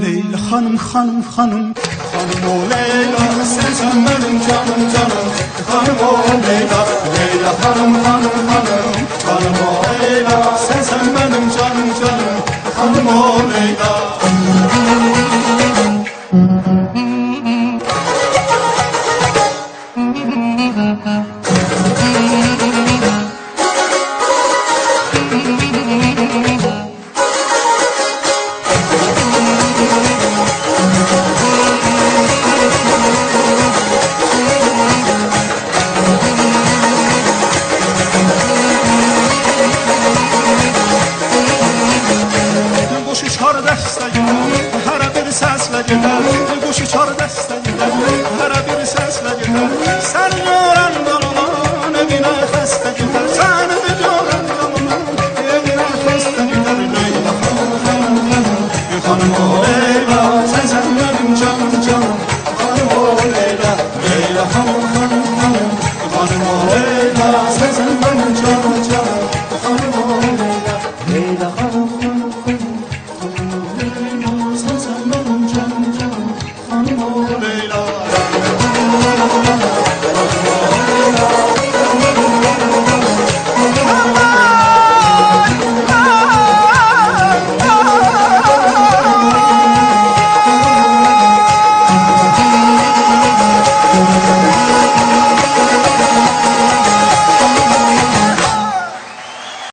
Leyla hanım hanım hanım, hanım o Leyla, sen benim canım canım, hanım o Leyla. Leyla hanım hanım hanım, hanım o Leyla, sen benim canım canım, hanım o Leyla. Boş uçar dəstə